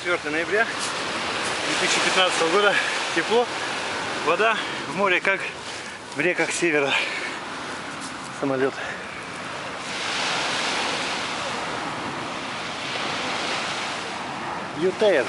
4 ноября 2015 года. Тепло. Вода в море, как в реках севера. Самолет. Ютейр.